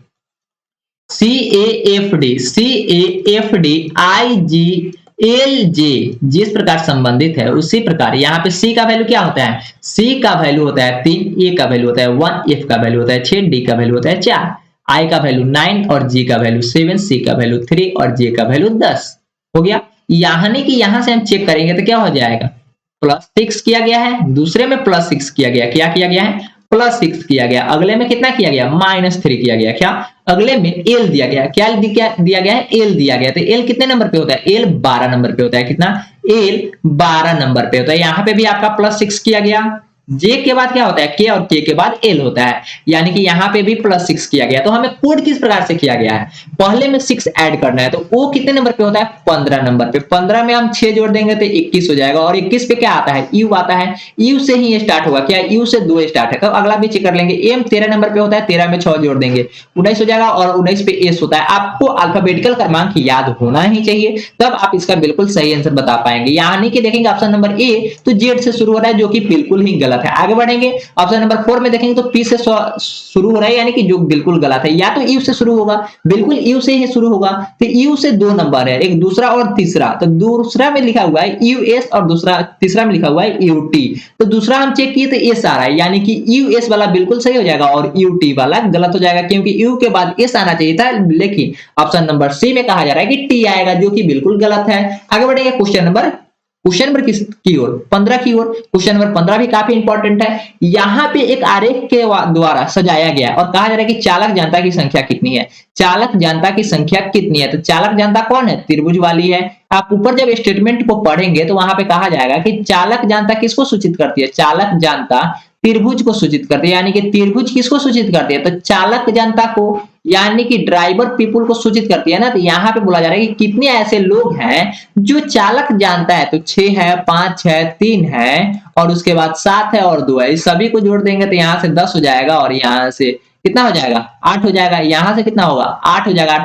आई जी एल जे जिस प्रकार संबंधित है उसी प्रकार यहाँ पे सी का वैल्यू क्या होता है, सी का वैल्यू होता है 3, ए का वैल्यू होता है 1, एफ का वैल्यू होता है 6, डी का वैल्यू होता है 4, आई का वैल्यू 9 और जी का वैल्यू 7, सी का वैल्यू 3 और जे का वैल्यू 10 हो गया। यानी कि यहां से हम चेक करेंगे तो क्या हो जाएगा, +6 किया गया है, दूसरे में +6 किया गया, क्या किया गया है, +6 किया गया, अगले में कितना किया गया, -3 किया गया, क्या अगले में एल दिया गया, क्या दिया गया है, एल दिया गया। तो एल कितने नंबर पे होता है, एल 12 नंबर पे होता है, कितना, एल 12 नंबर पे होता है। यहाँ पे भी आपका +6 किया गया, जे के बाद क्या होता है, के, और के के बाद एल होता है, यानी कि यहाँ पे भी +6 किया गया। तो हमें कोड किस प्रकार से किया गया है, पहले में 6 ऐड करना है, तो वो कितने नंबर पे होता है, 15 नंबर पे। 15 में हम 6 जोड़ देंगे तो 21 हो जाएगा, और 21 पे क्या आता है, यू आता है, यू से ही स्टार्ट होगा, क्या यू से 2 स्टार्ट है। तो अगला भी चेक कर लेंगे, एम 13 नंबर पे होता है, 13 में 6 जोड़ देंगे 19 हो जाएगा, और 19 पे एस होता है। आपको अल्फाबेटिकल क्रमांक याद होना ही चाहिए, तब आप इसका बिल्कुल सही आंसर बता पाएंगे। यानी कि देखेंगे ऑप्शन नंबर ए तो जेड से शुरू हो रहा है, जो कि बिल्कुल ही गलत है। आगे बढ़ेंगे, ऑप्शन नंबर 4 में देखेंगे तो पी से शुरू हो रहा है, यानी कि जो बिल्कुल गलत है। या तो यू से शुरू होगा, बिल्कुल यू से ही शुरू होगा, तो यू से 2 नंबर है, एक दूसरा और तीसरा। तो दूसरा में लिखा हुआ है यूएस और दूसरा तीसरा में लिखा हुआ है यूटी। तो दूसरा हम चेक किए तो एस आ रहा है, यानी कि यूएस वाला बिल्कुल सही हो जाएगा और यूटी वाला गलत हो जाएगा, क्योंकि यू के बाद एस आना चाहिए था। लेकिन ऑप्शन नंबर सी में कहा जा रहा है कि टी आएगा, जो कि बिल्कुल गलत है। आगे बढ़ेंगे क्वेश्चन नंबर की ओर, 15 की ओर। क्वेश्चन नंबर 15 भी काफी इंपॉर्टेंट है। यहाँ पे एक आरेख के द्वारा सजाया गया और कहा जा रहा है कि चालक जानता की संख्या कितनी है, चालक जानता की संख्या कितनी है। तो चालक जानता कौन है, त्रिभुज वाली है। आप ऊपर जब स्टेटमेंट को पढ़ेंगे तो वहां पे कहा जाएगा कि चालक जानता किसको सूचित करती है, चालक जानता त्रिभुज को सूचित करती है, यानी कि त्रिभुज किसको सूचित करती है, तो चालक जनता को, यानी कि ड्राइवर पीपुल को सूचित करती है ना। तो यहाँ पे बोला जा रहा है कि कितने ऐसे लोग हैं जो चालक जानता है, तो 6 है, 5 है, 3 है, और उसके बाद 7 है और 2 है। इस सभी को जोड़ देंगे तो यहाँ से 10 हो जाएगा, और यहाँ से कितना हो जाएगा, 8 हो जाएगा। यहाँ से कितना होगा, 8 हो जाएगा,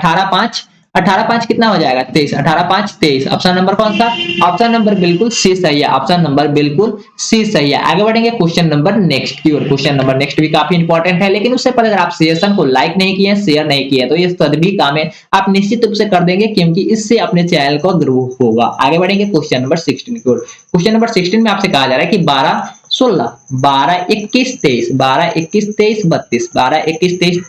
18 5 कितना हो जाएगा, 23, 18 5 23। ऑप्शन नंबर कौन सा, ऑप्शन नंबर बिल्कुल सी सही है, ऑप्शन नंबर बिल्कुल सी सही है। आगे बढ़ेंगे क्वेश्चन नंबर नेक्स्ट की ओर। क्वेश्चन नंबर नेक्स्ट भी काफी इंपॉर्टेंट है, लेकिन उससे पहले अगर आप सेशन को लाइक नहीं किए, शेयर नहीं किए, तो ये सभी काम आप निश्चित रूप से कर देंगे, क्योंकि इससे अपने चैनल को ग्रो होगा। आगे बढ़ेंगे क्वेश्चन नंबर 16 की ओर। क्वेश्चन नंबर 16 में आपसे कहा जा रहा है कि 12 16 12 21 23 12 21 23 32 12 21 23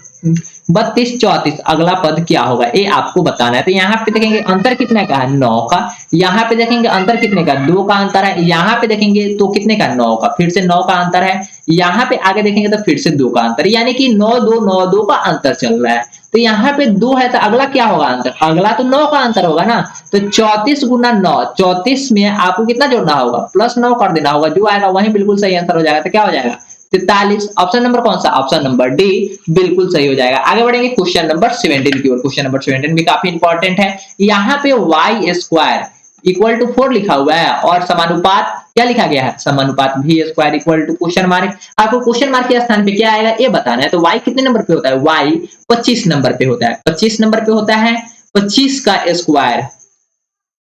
32 34 अगला पद क्या होगा, ये आपको बताना है। तो यहाँ पे देखेंगे अंतर कितने का है, 9 का। यहाँ पे देखेंगे अंतर कितने का, 2 का अंतर है। यहाँ पे देखेंगे तो कितने का, 9 का, फिर से 9 का अंतर है। यहाँ पे आगे देखेंगे तो फिर से 2 का अंतर, यानी कि 9 2 का अंतर चल रहा है। तो यहाँ पे 2 है तो अगला क्या होगा अंतर, अगला तो 9 का अंतर होगा ना। तो 34 गुना 9, 34 में आपको कितना जोड़ना होगा, +9 कर देना होगा, जो आएगा वही बिल्कुल सही आंसर हो जाएगा। तो क्या हो जाएगा, 43। ऑप्शन नंबर कौन सा, ऑप्शन नंबर डी बिल्कुल सही हो जाएगा। आगे बढ़ेंगे क्वेश्चन नंबर 17 की ओर। क्वेश्चन नंबर 17 भी काफी इंपॉर्टेंट है। यहाँ पे y स्क्वायर इक्वल टू 4 लिखा हुआ है, और समानुपात क्या लिखा गया है, समानुपात v square equal to question mark. आपको क्वेश्चन मार्क के स्थान पे क्या आएगा ये बताना है। तो y कितने नंबर पे होता है, y 25 नंबर पे होता है, 25 नंबर पे होता है। 25 का स्क्वायर,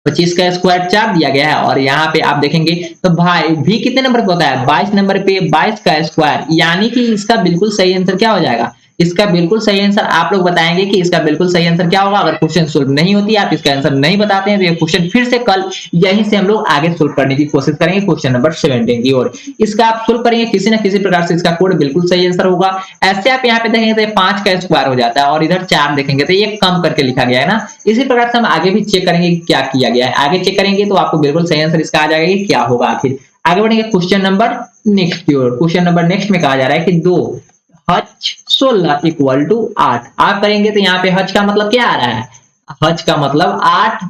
25 का स्क्वायर 4 दिया गया है, और यहाँ पे आप देखेंगे तो भाई भी कितने नंबर पे होता है, 22 नंबर पे 22 का स्क्वायर, यानी कि इसका बिल्कुल सही आंसर क्या हो जाएगा, इसका बिल्कुल सही आंसर आप लोग बताएंगे कि इसका बिल्कुल सही आंसर क्या होगा। अगर क्वेश्चन सोल्व नहीं होती, आप इसका आंसर नहीं बताते हैं, तो ये क्वेश्चन फिर से कल यहीं से हम लोग आगे सोल्व करने की कोशिश करेंगे क्वेश्चन नंबर 17 की ओर। इसका आप सोल्व करेंगे किसी ना किसी प्रकार से, इसका कोड बिल्कुल सही आंसर होगा। ऐसे आप यहाँ पे देखेंगे तो 5 का स्क्वायर हो जाता है, और इधर 4 देखेंगे तो ये कम करके लिखा गया है ना। इसी प्रकार से हम आगे भी चेक करेंगे कि क्या किया गया है। आगे चेक करेंगे तो आपको बिल्कुल सही आंसर इसका आ जाएगा कि क्या होगा आखिर। आगे बढ़ेंगे क्वेश्चन नंबर नेक्स्ट की ओर। क्वेश्चन नंबर नेक्स्ट में कहा जा रहा है कि 2 हज 16 इक्वल टू 8। आप करेंगे तो यहाँ पे हज का मतलब क्या आ रहा है, हज का मतलब 8,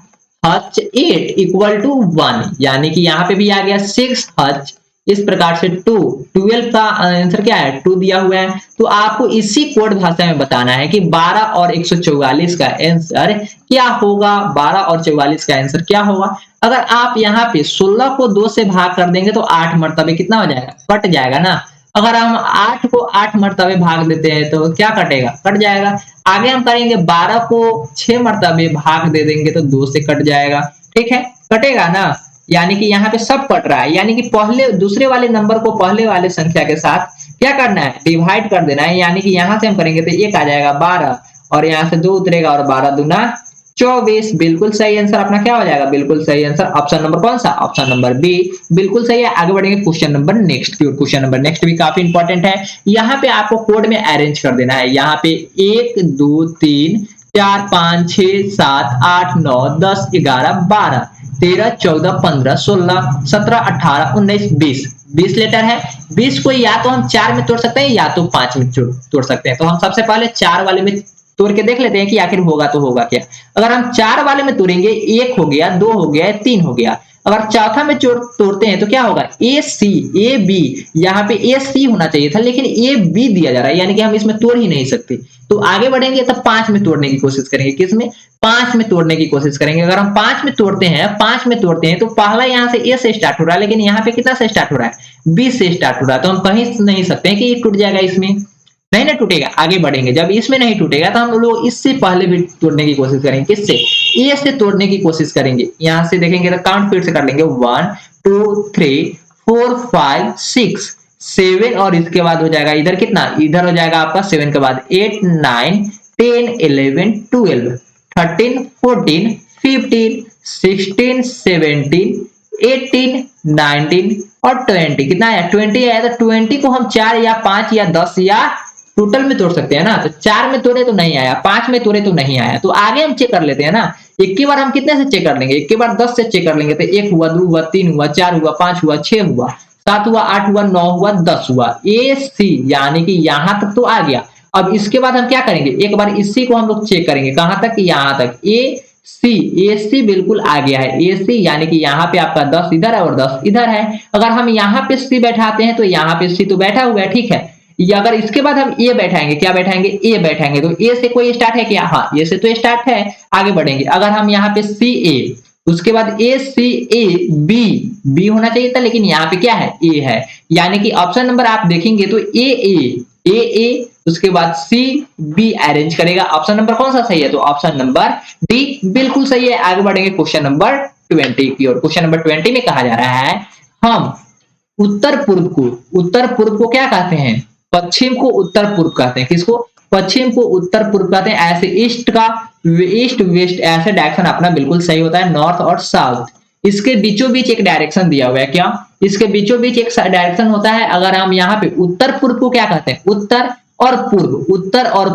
हज 8 इक्वल टू 1, यानी कि यहाँ पे भी आ गया 6 हज इस प्रकार से 2 12 का आंसर क्या है 2 दिया हुआ है। तो आपको इसी कोड भाषा में बताना है कि 12 और 144 का आंसर क्या होगा। 12 और 44 का आंसर क्या होगा। अगर आप यहाँ पे 16 को 2 से भाग कर देंगे तो 8 मरतबे कितना हो जाएगा, कट जाएगा ना। अगर हम 8 को 8 मरतबे भाग देते हैं तो क्या कटेगा, कट जाएगा। आगे हम करेंगे 12 को 6 मरतबे भाग दे देंगे तो 2 से कट जाएगा, ठीक है, कटेगा ना। यानी कि यहाँ पे सब कट रहा है, यानी कि पहले दूसरे वाले नंबर को पहले वाले संख्या के साथ क्या करना है, डिवाइड कर देना है। यानी कि यहाँ से हम करेंगे तो 1 आ जाएगा 12 और यहाँ से 2 उतरेगा और 12 दूना 24। बिल्कुल सही आंसर अपना क्या हो जाएगा, बिल्कुल सही आंसर ऑप्शन नंबर कौन सा, ऑप्शन नंबर बी, बिल्कुल सही है। आगे बढ़ेंगे क्वेश्चन नंबर नेक्स्ट की ओर। क्वेश्चन नंबर नेक्स्ट भी काफी इंपॉर्टेंट है। यहाँ पे आपको कोड में अरेंज कर देना है। यहाँ पे 1 2 3 4 5 6 7 8 9 10 11 12 13 14 15 16 17 18 19 20 20 लेटर है। 20 को या तो हम 4 में तोड़ सकते हैं या तो 5 में तोड़ सकते हैं। तो हम सबसे पहले 4 वाले में तोड़ के देख लेते हैं कि आखिर होगा तो होगा क्या। अगर हम 4 वाले में तोड़ेंगे 1 हो गया, 2 हो गया, 3 हो गया। अगर चौथा में तोड़ते हैं तो क्या होगा, ए सी ए बी। यहाँ पे ए सी होना चाहिए था लेकिन ए बी दिया जा रहा है, यानी कि हम इसमें तोड़ ही नहीं सकते। तो आगे बढ़ेंगे तो 5 में तोड़ने की कोशिश करेंगे। किसमें, 5 में तोड़ने की कोशिश करेंगे। अगर हम 5 में तोड़ते हैं, 5 में तोड़ते हैं तो पहला यहाँ से ए से स्टार्ट हो रहा है, लेकिन यहाँ पे कितना से स्टार्ट हो रहा है, बी से स्टार्ट हो रहा है। तो हम कहीं नहीं सकते हैं कि ये टूट जाएगा, इसमें नहीं ना टूटेगा। आगे बढ़ेंगे, जब इसमें नहीं टूटेगा तो हम लोग इससे पहले भी तोड़ने की कोशिश करेंगे। किससे, ए से तोड़ने की कोशिश करेंगे। यहां से देखेंगे तो काउंट फिर से कर लेंगे 1 2 3 4 5 6 7 और इसके बाद हो जाएगा इधर कितना, इधर हो जाएगा आपका 7 के बाद 8 9 10 11 12 13 14 15 16 17 18 19 और 20 कितना है, 20 आया। तो 20 को हम 4 या 5 या 10 या टोटल में तोड़ सकते हैं ना। तो 4 में तोड़े तो नहीं आया, 5 में तोड़े तो नहीं आया। तो आगे हम चेक कर लेते हैं ना। एक के बार हम कितने से चेक कर लेंगे, एक के बार 10 से चेक कर लेंगे। तो 1 हुआ, 2 हुआ, 3 हुआ, 4 हुआ, 5 हुआ, 6 हुआ, 7 हुआ, 8 हुआ, 9 हुआ, 10 हुआ। ए सी यानी कि यहां तक तो आ गया। अब इसके बाद हम क्या करेंगे, एक बार इसी को हम लोग चेक करेंगे। कहां तक, यहां तक। ए सी बिल्कुल आ गया है। ए सी यानी कि यहाँ पे आपका 10 इधर है और 10 इधर है। अगर हम यहाँ पे सी बैठाते हैं तो यहाँ पे सी तो बैठा हुआ है, ठीक है। या अगर इसके बाद हम ए बैठाएंगे, क्या बैठाएंगे, ए बैठाएंगे। तो ए से कोई स्टार्ट है क्या, हाँ ए से तो स्टार्ट है। आगे बढ़ेंगे, अगर हम यहाँ पे सी ए, उसके बाद ए सी ए बी, बी होना चाहिए था लेकिन यहाँ पे क्या है, ए है। यानी कि ऑप्शन नंबर आप देखेंगे तो ए उसके बाद सी बी अरेंज करेगा। ऑप्शन नंबर कौन सा सही है, तो ऑप्शन नंबर डी बिल्कुल सही है। आगे बढ़ेंगे क्वेश्चन नंबर 20 की ओर। क्वेश्चन नंबर 20 में कहा जा रहा है, हम उत्तर पूर्व को क्या कहते हैं, पश्चिम को उत्तर पूर्व कहते हैं। किसको, पश्चिम को उत्तर पूर्व कहते हैं। ऐसे ईस्ट का ईस्ट वेस्ट ऐसे डायरेक्शन अपना बिल्कुल सही होता है, नॉर्थ और साउथ। इसके बीचों बीच एक डायरेक्शन दिया हुआ है, क्या, इसके बीचों बीच एक डायरेक्शन होता है। अगर हम यहाँ पे उत्तर पूर्व को क्या कहते हैं, उत्तर और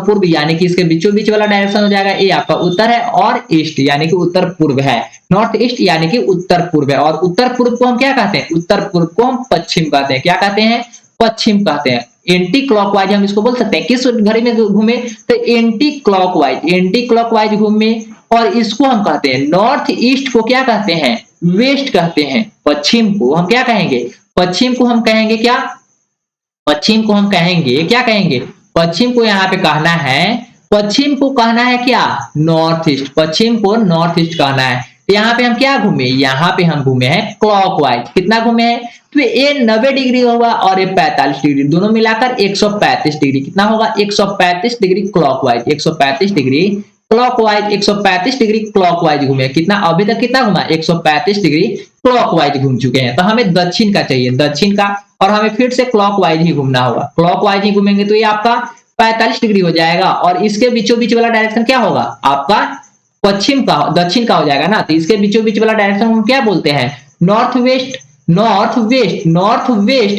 पूर्व यानी कि इसके बीचों बीच वाला डायरेक्शन हो जाएगा। ये आपका उत्तर है और ईस्ट यानी कि उत्तर पूर्व है, नॉर्थ ईस्ट यानी कि उत्तर पूर्व है। और उत्तर पूर्व को हम क्या कहते हैं, उत्तर पूर्व को हम पश्चिम कहते हैं। क्या कहते हैं, पश्चिम कहते हैं। एंटी क्लॉकवाइज हम इसको बोल सकते हैं। किस घड़ी में घूमे, तो एंटी क्लॉकवाइज घूमे। और इसको हम कहते हैं नॉर्थ ईस्ट को क्या कहते हैं, वेस्ट कहते हैं। पश्चिम को हम क्या कहेंगे, पश्चिम को हम कहेंगे क्या, पश्चिम को हम कहेंगे क्या कहेंगे, पश्चिम को यहाँ पे कहना है, पश्चिम को कहना है क्या, नॉर्थ ईस्ट। पश्चिम को नॉर्थ ईस्ट कहना है। यहाँ पे हम क्या घूमे, यहाँ पे हम घूमे हैं क्लॉकवाइज। कितना घूमे हैं, तो ये 90 डिग्री होगा और ये 45 डिग्री, दोनों मिलाकर 135 डिग्री। कितना होगा, 135 degree clockwise, 135 degree clockwise, 135 degree clockwise घूमे। कितना, अभी तक कितना घुमा, 135 डिग्री क्लॉकवाइज घूम चुके हैं। तो हमें दक्षिण का चाहिए, दक्षिण का, और हमें फिर से क्लॉकवाइज ही घूमना होगा। क्लॉकवाइज ही घूमेंगे तो ये आपका 45 डिग्री हो जाएगा। और इसके बीचों बीच वाला डायरेक्शन क्या होगा, आपका पश्चिम का, दक्षिण का हो जाएगा ना। तो इसके बीचों बीच वाला डायरेक्शन हम क्या बोलते हैं, नॉर्थ वेस्ट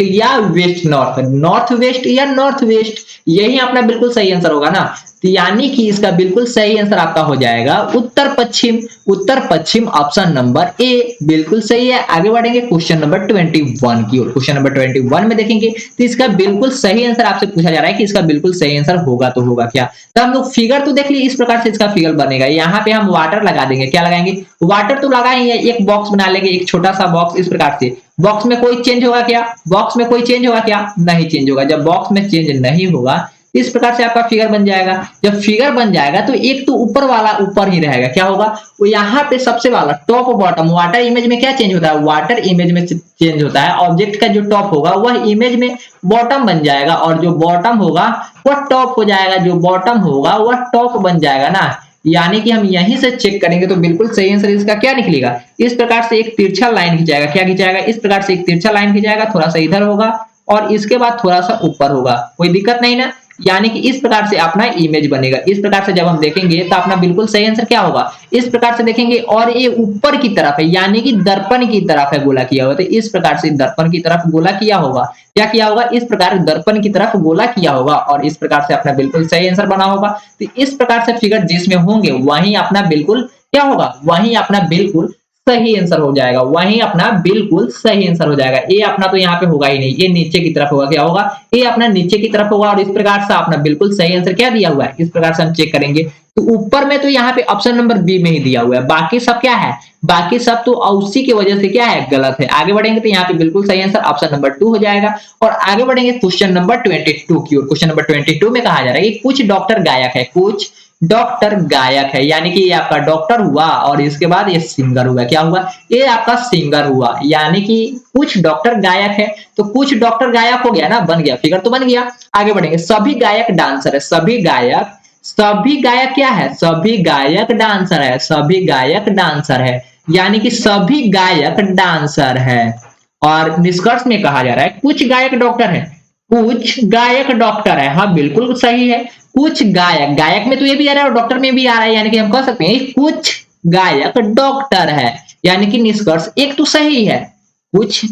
या वेस्ट नॉर्थ, नॉर्थ वेस्ट या नॉर्थ वेस्ट, यही अपना बिल्कुल सही आंसर होगा ना। तो यानी कि इसका बिल्कुल सही आंसर आपका हो जाएगा उत्तर पश्चिम। उत्तर पश्चिम ऑप्शन नंबर ए बिल्कुल सही है। आगे बढ़ेंगे क्वेश्चन नंबर 21 की ओर। क्वेश्चन नंबर 21 में देखेंगे तो इसका बिल्कुल सही आंसर आपसे पूछा जा रहा है कि इसका बिल्कुल सही आंसर होगा तो होगा क्या। तो हम लोग फिगर तो देख लिए, इस प्रकार से इसका फिगर बनेगा। यहाँ पे हम वाटर लगा देंगे। क्या लगाएंगे? वाटर तो लगाएंगे, एक बॉक्स बना लेंगे, एक छोटा सा बॉक्स। इस प्रकार से बॉक्स में कोई चेंज होगा क्या? बॉक्स में कोई चेंज होगा क्या? नहीं चेंज होगा। जब बॉक्स में चेंज नहीं होगा इस प्रकार से आपका फिगर बन जाएगा। जब फिगर बन जाएगा तो एक तो ऊपर वाला ऊपर ही रहेगा। क्या होगा? वो यहाँ पे सबसे वाला टॉप बॉटम, वाटर इमेज में क्या चेंज होता है? वाटर इमेज में चेंज होता है। ऑब्जेक्ट का जो टॉप होगा वह इमेज में बॉटम बन जाएगा और जो बॉटम होगा वह टॉप हो जाएगा। जो बॉटम होगा वह टॉप बन जाएगा ना। यानी कि हम यहीं से चेक करेंगे तो बिल्कुल सही आंसर इसका क्या निकलेगा? इस प्रकार से एक तिरछा लाइन खिंचाएगा। क्या खिंचाएगा? इस प्रकार से एक तिरछा लाइन खिंचाएगा, थोड़ा सा इधर होगा और इसके बाद थोड़ा सा ऊपर होगा। कोई दिक्कत नहीं ना। यानी कि इस प्रकार से अपना इमेज बनेगा। इस प्रकार से जब हम देखेंगे तो अपना बिल्कुल सही आंसर क्या होगा? इस प्रकार से देखेंगे और ये ऊपर की तरफ है, यानी कि दर्पण की तरफ है गोला किया हुआ। तो इस प्रकार से दर्पण की तरफ गोला किया होगा। क्या किया होगा? इस प्रकार दर्पण की तरफ गोला किया होगा और इस प्रकार से अपना बिल्कुल सही आंसर बना होगा। तो इस प्रकार से फिगर जिसमें होंगे वहीं अपना बिल्कुल क्या होगा? वहीं अपना बिल्कुल सही आंसर हो जाएगा। वहीं अपना बिल्कुल सही आंसर हो जाएगा। ये अपना तो यहाँ पे होगा ही नहीं, ये नीचे की तरफ होगा। क्या होगा? ये अपना नीचे की तरफ होगा और इस प्रकार से अपना बिल्कुल सही आंसर क्या दिया हुआ है? इस प्रकार से हम चेक करेंगे तो ऊपर में तो यहाँ पे ऑप्शन नंबर बी में ही दिया हुआ है। बाकी सब क्या है? बाकी सब तो उसी की वजह से क्या है? गलत है। आगे बढ़ेंगे तो यहाँ पे बिल्कुल सही आंसर ऑप्शन नंबर 2 हो जाएगा। और आगे बढ़ेंगे क्वेश्चन नंबर 22 की ओर। क्वेश्चन नंबर 22 में कहा जा रहा है कि कुछ डॉक्टर गायक है, कुछ डॉक्टर गायक है, यानी कि ये आपका डॉक्टर हुआ और इसके बाद ये सिंगर हुआ। क्या हुआ? ये आपका सिंगर हुआ। यानी कि कुछ डॉक्टर गायक है तो कुछ डॉक्टर गायक हो गया ना, बन गया, फिगर तो बन गया। आगे बढ़ेंगे। सभी गायक डांसर है। सभी गायक क्या है? सभी गायक डांसर है। सभी गायक डांसर है, यानी कि सभी गायक डांसर है। और निष्कर्ष में कहा जा रहा है कुछ गायक डॉक्टर है। कुछ गायक डॉक्टर है। हाँ बिल्कुल सही है। कुछ गायक, गायक में तो ये भी आ रहा है और डॉक्टर में भी आ रहा है, यानी कि हम कह सकते हैं कुछ गायक डॉक्टर है। यानी कि निष्कर्ष एक तो सही है। कुछ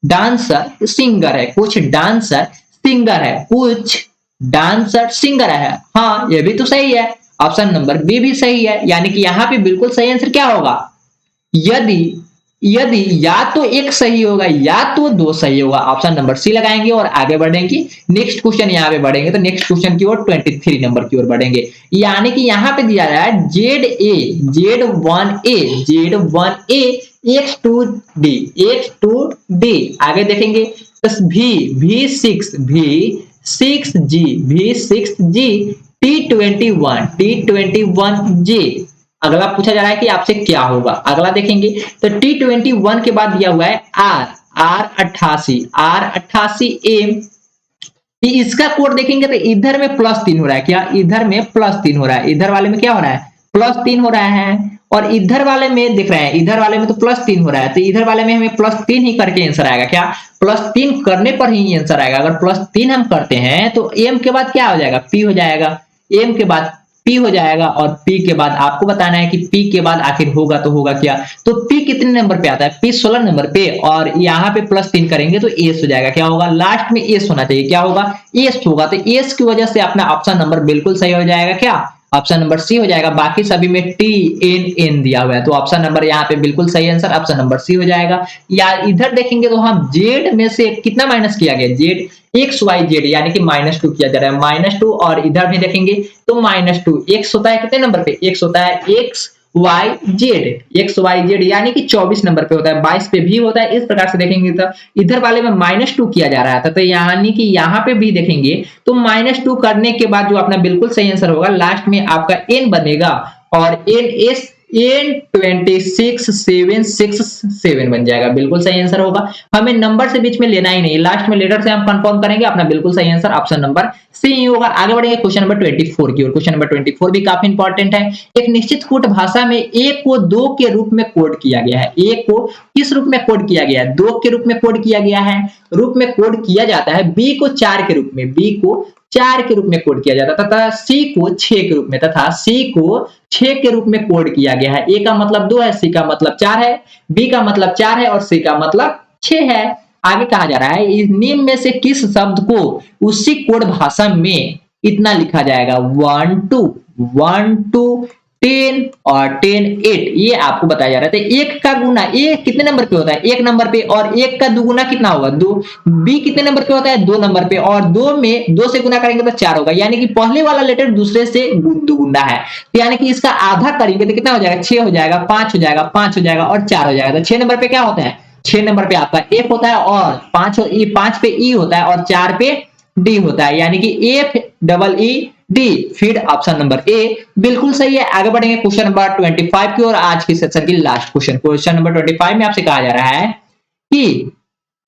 डांसर सिंगर है। कुछ डांसर सिंगर है। कुछ डांसर सिंगर है। हाँ ये भी तो सही है। ऑप्शन नंबर बी भी सही है। यानी कि यहाँ पे बिल्कुल सही आंसर क्या होगा? यदि यदि या तो एक सही होगा या तो दो सही होगा। ऑप्शन नंबर सी लगाएंगे और आगे बढ़ेंगे। नेक्स्ट क्वेश्चन यहाँ पे बढ़ेंगे तो नेक्स्ट क्वेश्चन की ओर 23 नंबर की ओर बढ़ेंगे। यानी कि यहाँ पे दिया रहा है Z1A X2D आगे देखेंगे V6G T21J। अगला पूछा जा रहा है कि आपसे क्या होगा। अगला देखेंगे तो T21 के बाद दिया हुआ है R88M। इसका कोड देखेंगे तो इधर में +3 हो रहा है। क्या? इधर में +3 हो रहा है। इधर वाले में क्या हो रहा है? +3 हो रहा है और इधर वाले में दिख रहा है, इधर वाले में तो +3 हो रहा है। तो इधर वाले में हमें +3 ही करके आंसर आएगा। क्या? +3 करने पर ही आंसर आएगा। अगर +3 हम करते हैं तो M के बाद क्या हो जाएगा? P हो जाएगा। M के बाद P हो जाएगा और P के बाद आपको बताना है कि P के बाद आखिर होगा तो होगा क्या। तो P कितने नंबर पे आता है? P 16 नंबर पे और यहाँ पे +3 करेंगे तो S हो जाएगा। क्या होगा? लास्ट में S होना चाहिए। क्या होगा? S होगा। तो S की वजह से अपना ऑप्शन नंबर बिल्कुल सही हो जाएगा। क्या? ऑप्शन नंबर सी हो जाएगा। बाकी सभी में TNN दिया हुआ है तो ऑप्शन नंबर यहाँ पे बिल्कुल सही आंसर ऑप्शन नंबर सी हो जाएगा। या इधर देखेंगे तो हम Z में से कितना माइनस किया गया? Z XYZ यानी कि -2 किया जा रहा है। -2 और इधर भी देखेंगे तो -2। X होता है कितने नंबर पे? X होता है XYZ यानी कि 24 नंबर पे होता है। 22 पे भी होता है। इस प्रकार से देखेंगे तो इधर वाले में -2 किया जा रहा था तो यानी कि यहाँ पे भी देखेंगे तो -2 करने के बाद जो अपना बिल्कुल सही आंसर होगा लास्ट में आपका N बनेगा और N26767 बन जाएगा। बिल्कुल सही आंसर होगा। हमें नंबर से बीच में लेना ही नहीं, लास्ट में लेटर से हम कंफर्म करेंगे। अपना बिल्कुल सही आंसर ऑप्शन नंबर सी ही होगा। आगे बढ़ेंगे क्वेश्चन नंबर 24 की ओर। क्वेश्चन नंबर 24 भी काफी इंपॉर्टेंट है। एक निश्चित कूट भाषा में ए को 2 के रूप में कोड किया गया है। ए को किस रूप में कोड किया गया है? 2 के रूप में कोड किया गया है। रूप में कोड किया जाता है। बी को 4 के रूप में, बी को 4 के रूप में कोड किया जाता है तथा सी को 6 के रूप में, तथा सी को 6 के रूप में कोड किया गया है। ए का मतलब 2 है, सी का मतलब 4 है, बी का मतलब 4 है और सी का मतलब 6 है। आगे कहा जा रहा है निम्न में से किस शब्द को उसी कोड भाषा में इतना लिखा जाएगा 1 2 1 2 10 और 10 8 ये आपको बताया जा रहा है। तो एक का गुना ए कितने नंबर पे होता है? एक नंबर पे, और एक का दुगुना कितना होगा? दो। बी कितने नंबर पे होता है? दो नंबर पे, और दो में दो से गुना करेंगे तो चार होगा, यानी कि पहले वाला लेटर दूसरे से दुगुना है, तो यानी कि इसका आधा करेंगे तो कितना हो जाएगा? 6 हो जाएगा, 5 हो जाएगा, 5 हो जाएगा और 4 हो जाएगा। तो 6 नंबर पे क्या होता है? 6 नंबर पे आपका एफ होता है, और 5 पे ई होता है, और 4 पे डी होता है, यानी कि एफ डबल ई डी। फिर ऑप्शन नंबर ए बिल्कुल सही है। आगे बढ़ेंगे क्वेश्चन नंबर 25 की और आज की सेशन की लास्ट क्वेश्चन नंबर 25 में आपसे कहा जा रहा है कि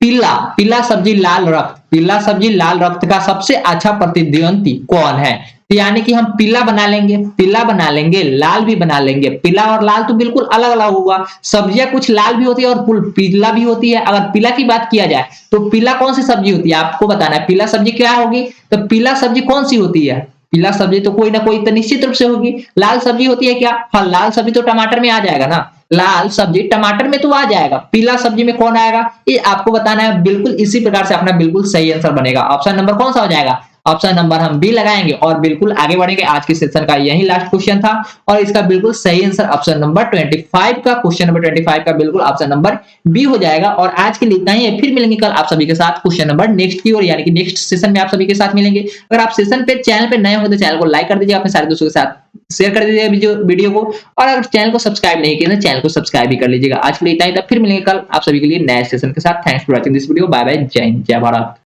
पीला पीला सब्जी लाल रक्त, पीला सब्जी लाल रक्त का सबसे अच्छा प्रतिद्वंदी कौन है? तो यानी कि हम पीला बना लेंगे, पीला बना लेंगे, लाल भी बना लेंगे। पीला और लाल तो बिल्कुल अलग अलग होगा, सब्जियां कुछ लाल भी होती है और कुछ पीला भी होती है। अगर पीला की बात किया जाए तो पीला कौन सी सब्जी होती है आपको बताना है। पीला सब्जी क्या होगी? तो पीला सब्जी कौन सी होती है? पीला सब्जी तो कोई ना कोई तो निश्चित रूप से होगी। लाल सब्जी होती है क्या? हाँ, लाल सब्जी तो टमाटर में आ जाएगा ना, लाल सब्जी टमाटर में तो आ जाएगा। पीला सब्जी में कौन आएगा ये आपको बताना है। बिल्कुल इसी प्रकार से अपना बिल्कुल सही आंसर बनेगा। ऑप्शन नंबर कौन सा हो जाएगा? ऑप्शन नंबर हम बी लगाएंगे और बिल्कुल आगे बढ़ेंगे। आज की सेशन का यही लास्ट क्वेश्चन था और इसका बिल्कुल सही आंसर ऑप्शन नंबर 25 का, क्वेश्चन नंबर 25 का बिल्कुल ऑप्शन नंबर बी हो जाएगा। और आज के लिए इतना ही है, फिर मिलेंगे कल आप सभी के साथ क्वेश्चन नंबर नेक्स्ट की ओर, यानी कि नेक्स्ट सेशन में आप सभी के साथ मिलेंगे। अगर आप सेशन पे चैनल पे नए हो तो चैनल को लाइक कर दीजिए, अपने सारे दोस्तों के साथ शेयर कर दीजिएगा वीडियो को, और अगर चैनल को सब्सक्राइब नहीं किया तो चैनल को सब्सक्राइब भी कर लीजिएगा। आज के लिए इतना ही था, फिर मिलेंगे कल आप सभी के लिए नए सेशन के साथ। Thanks for watching this video. Bye bye, जय हिंद, जय भारत।